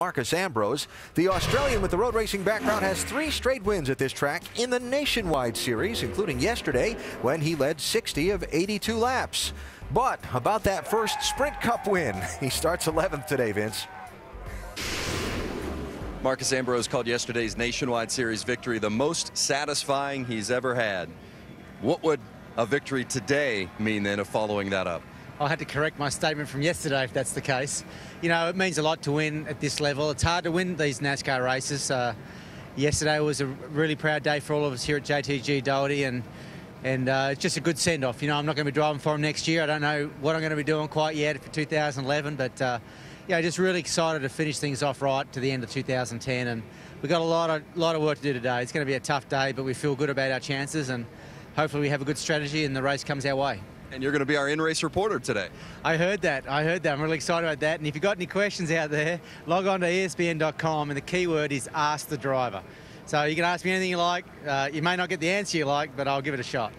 Marcus Ambrose. The Australian with the road racing background has 3 straight wins at this track in the Nationwide Series, including yesterday when he led 60 of 82 laps. But about that first Sprint Cup win, he starts 11th today, Vince. Marcus Ambrose called yesterday's Nationwide Series victory the most satisfying he's ever had. What would a victory today mean then of following that up? I had to correct my statement from yesterday if that's the case. You know, it means a lot to win at this level. It's hard to win these NASCAR races. Yesterday was a really proud day for all of us here at JTG Doherty, and it's just a good send-off. You know, I'm not going to be driving for him next year. I don't know what I'm going to be doing quite yet for 2011, but yeah, just really excited to finish things off right to the end of 2010, and we've got a lot of work to do today. It's going to be a tough day, but we feel good about our chances, and hopefully we have a good strategy and the race comes our way. And you're going to be our in-race reporter today. I heard that. I'm really excited about that. And if you've got any questions out there, log on to ESPN.com, and the keyword is Ask the Driver. So you can ask me anything you like. You may not get the answer you like, but I'll give it a shot.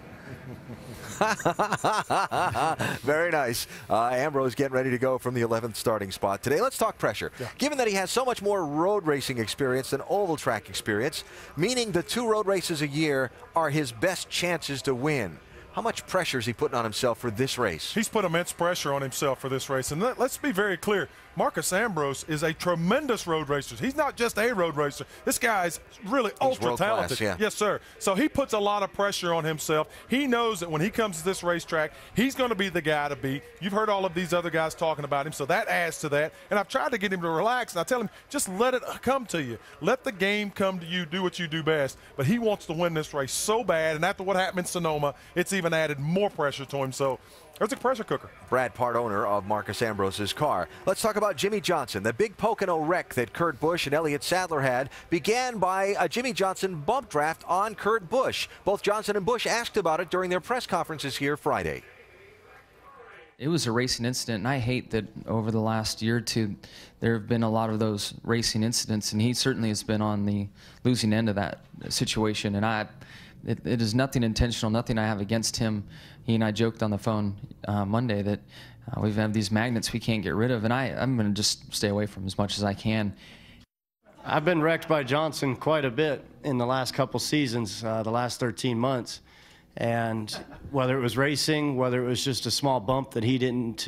Very nice. Ambrose getting ready to go from the 11th starting spot today. Let's talk pressure. Yeah. Given that he has so much more road racing experience than oval track experience, meaning the 2 road races a year are his best chances to win. How much pressure is he putting on himself for this race? He's put immense pressure on himself for this race. And let's be very clear. Marcus Ambrose is a tremendous road racer. He's not just a road racer. This guy's really ultra talented. Yeah. Yes, sir. So he puts a lot of pressure on himself. He knows that when he comes to this racetrack, he's going to be the guy to beat. You've heard all of these other guys talking about him, so that adds to that. And I've tried to get him to relax, and I tell him, just let it come to you. Let the game come to you. Do what you do best. But he wants to win this race so bad, and after what happened in Sonoma, it's even added more pressure to him. So there's a pressure cooker. Brad, part owner of Marcus Ambrose's car. Let's talk about Jimmie Johnson. The big Pocono wreck that Kurt Busch and Elliott Sadler had began by a Jimmie Johnson bump draft on Kurt Busch. Both Johnson and Busch asked about it during their press conferences here Friday. It was a racing incident, and I hate that over the last year or two there have been a lot of those racing incidents, and he certainly has been on the losing end of that situation. And it is nothing intentional, nothing I have against him. He and I joked on the phone Monday that we have these magnets we can't get rid of, and I'm going to just stay away from as much as I can. I've been wrecked by Johnson quite a bit in the last couple seasons, the last 13 months. And whether it was racing, whether it was just a small bump that he didn't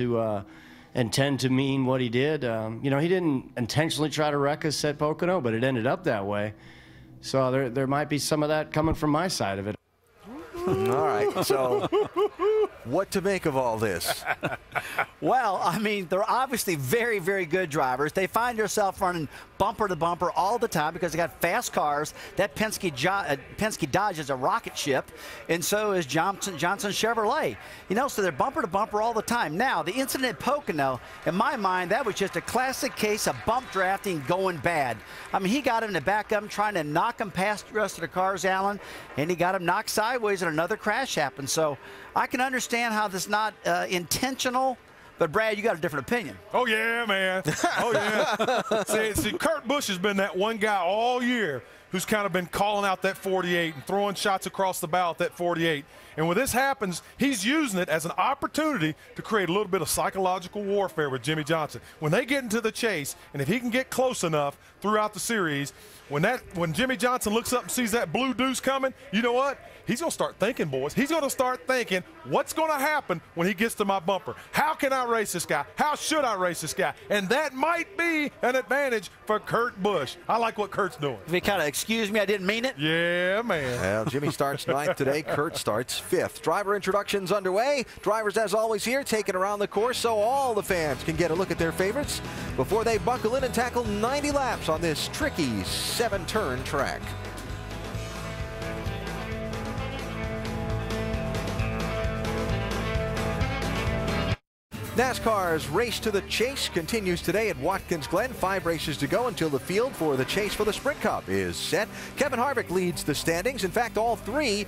intend to mean what he did, you know, he didn't intentionally try to wreck us at Pocono, but it ended up that way. So there might be some of that coming from my side of it. All right, so what to make of all this? Well, I mean, they're obviously very, very good drivers. They find themselves running bumper to bumper all the time because they got fast cars. That Penske Dodge is a rocket ship, and so is Johnson Chevrolet. You know, so they're bumper to bumper all the time. Now, the incident at Pocono, in my mind, that was just a classic case of bump drafting going bad. I mean, he got him to back up, trying to knock him past the rest of the cars, Alan, and he got him knocked sideways, and another crash happened. So I can understand how this is not intentional. But, Brad, you got a different opinion. Oh, yeah, man. Oh, yeah. see, Kurt Busch has been that one guy all year who's kind of been calling out that 48 and throwing shots across the bow at that 48. And when this happens, he's using it as an opportunity to create a little bit of psychological warfare with Jimmie Johnson. When they get into the chase, and if he can get close enough throughout the series, when Jimmie Johnson looks up and sees that blue deuce coming, you know what? He's going to start thinking, boys. He's going to start thinking, what's going to happen when he gets to my bumper? How can I race this guy? How should I race this guy? And that might be an advantage for Kurt Busch. I like what Kurt's doing. If you kind of excuse me, I didn't mean it. Yeah, man. Well, Jimmie starts 9th today. Kurt starts 5th. Driver introductions underway. Drivers, as always, here taking around the course so all the fans can get a look at their favorites before they buckle in and tackle 90 laps on this tricky 7-turn track. NASCAR's Race to the Chase continues today at Watkins Glen. 5 races to go until the field for the chase for the Sprint Cup is set. Kevin Harvick leads the standings. In fact, all 3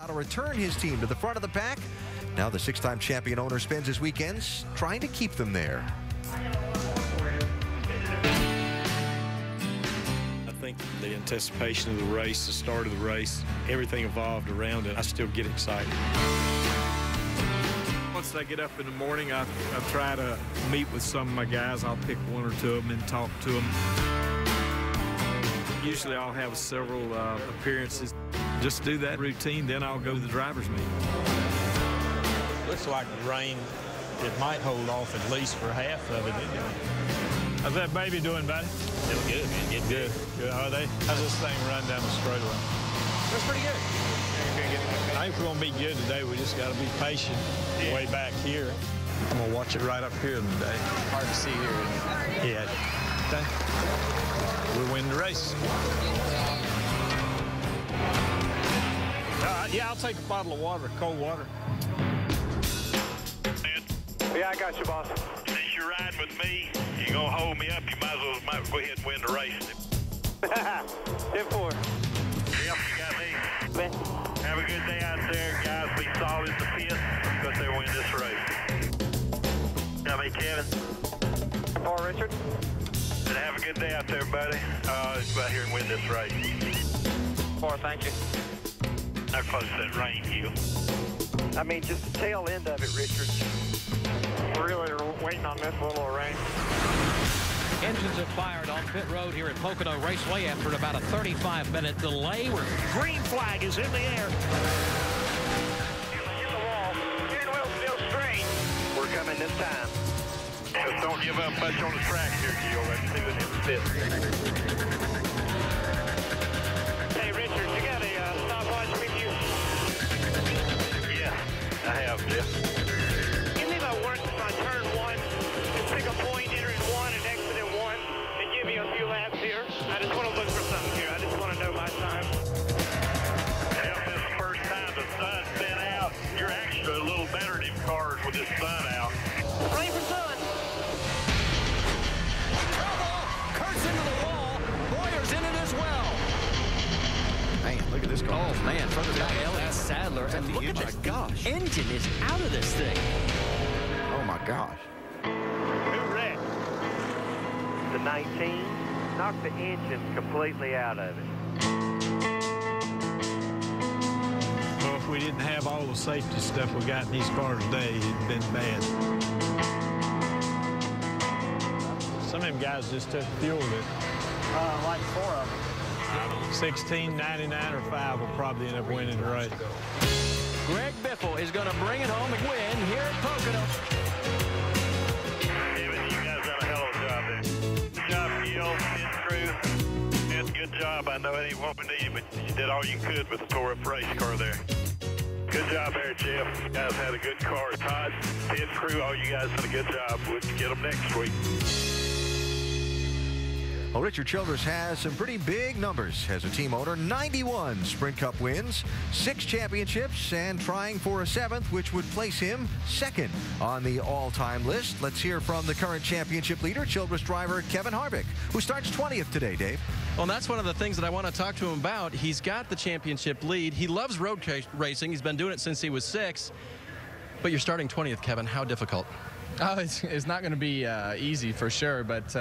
how to return his team to the front of the pack. Now the 6-time champion owner spends his weekends trying to keep them there. I think The anticipation of the race, the start of the race, everything evolved around it. I still get excited. Once I get up in the morning, I try to meet with some of my guys. I'll pick one or two of them and talk to them. Usually I'll have several appearances. Just do that routine, then I'll go to the driver's meeting. Looks like the rain, it might hold off at least for half of it. How's that baby doing, buddy? Doing good, man. Getting good. Good. How are they? How's this thing run down the straightaway? That's pretty good. I think we're going to be good today. We just got to be patient way back here. I'm going to watch it right up here today. Hard to see here. Yeah. Okay. We'll win the race. Yeah, I'll take a bottle of water, cold water. Yeah, I got you, boss. Since you're riding with me, you're going to hold me up. You might as well go ahead and win the race. 10-4. Yep, you got me. Have a good day out there, guys. Be solid in the pit. Go there and win this race. Got me, Kevin. 4, Richard. And have a good day out there, buddy. Let's go out here and win this race. 4, thank you. How close is that rain, Hugh? I mean, just the tail end of it, Richard. We're really waiting on this little rain. Engines have fired on pit road here at Pocono Raceway after about a 35-minute delay. Where green flag is in the air. Hit the wall. Steering wheel still straight. We're coming this time. Just don't give up much on the track here, Gil. Let's see what him fit. Hey, Richard, you got a stopwatch with you? Yeah, I have, Jeff. Give me my work on turn 1 and pick a point, enter in 1 and exit in 1, and give me a few laps here. I just want to look for something here. I just want to know my time. Yep, this is the first time the sun's been out. You're actually a little better than cars with the sun out. Pray for sun. Kurt's into the wall. Boyer's in it as well. Man, look at this car. Oh, man, further down Elliott Sadler. And look at this. Gosh. Engine is out of this thing. Oh, my gosh. Who wrecked? The 19 knocked the engine completely out of it. Well, if we didn't have all the safety stuff we got in these cars today, it'd been bad. Some of them guys just took fuel that. Like 4 of them. 16, 99, or 5 will probably end up winning the race. Greg Biffle is going to bring it home and win here at Pocono. David, you guys done a hell of a job there. Good job, Gil, pit crew. That's a good job. I know it ain't what we need, but you did all you could with the tore-up race car there. Good job there, Jeff. You guys had a good car. Todd, pit crew, all you guys did a good job. We'll get them next week. Well, Richard Childress has some pretty big numbers as a team owner. 91 Sprint Cup wins, 6 championships, and trying for a 7th, which would place him 2nd on the all-time list. Let's hear from the current championship leader, Childress driver Kevin Harvick, who starts 20th today, Dave. Well, that's one of the things that I want to talk to him about. He's got the championship lead. He loves road racing. He's been doing it since he was 6. But you're starting 20th, Kevin. How difficult? Oh, it's not going to be easy for sure, but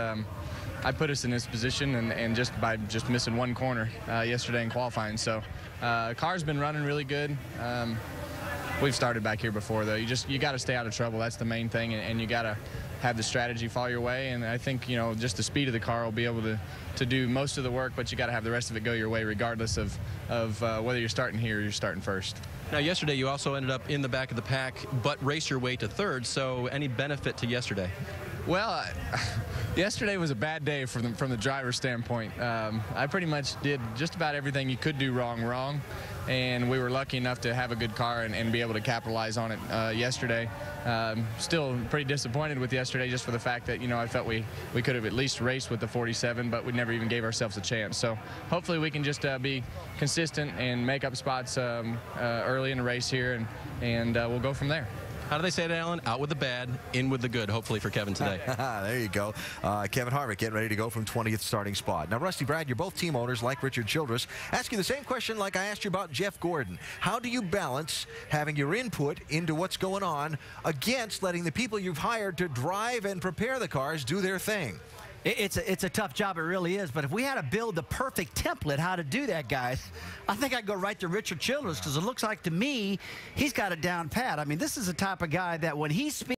I put us in this position and just by missing one corner yesterday in qualifying. So car's been running really good. We've started back here before, though. You got to stay out of trouble. That's the main thing, and you got to have the strategy follow your way. And I think, you know, just the speed of the car will be able to do most of the work, but you got to have the rest of it go your way, regardless of whether you're starting here or you're starting first. Now, yesterday you also ended up in the back of the pack, but raced your way to 3rd. So any benefit to yesterday? Well, yesterday was a bad day from the driver's standpoint. I pretty much did just about everything you could do wrong, and we were lucky enough to have a good car and be able to capitalize on it yesterday. Still pretty disappointed with yesterday, just for the fact that, you know, I felt we could have at least raced with the 47, but we never even gave ourselves a chance. So hopefully we can just be consistent and make up spots early in the race here, and we'll go from there. How do they say it, Alan? Out with the bad, in with the good, hopefully, for Kevin today. There you go. Kevin Harvick getting ready to go from 20th starting spot. Now, Rusty, Brad, you're both team owners like Richard Childress. Ask you the same question like I asked you about Jeff Gordon. How do you balance having your input into what's going on against letting the people you've hired to drive and prepare the cars do their thing? It's a tough job, it really is. But if we had to build the perfect template how to do that, guys, I think I'd go right to Richard Childress, because it looks like to me he's got it down pat. I mean, this is the type of guy that when he speaks,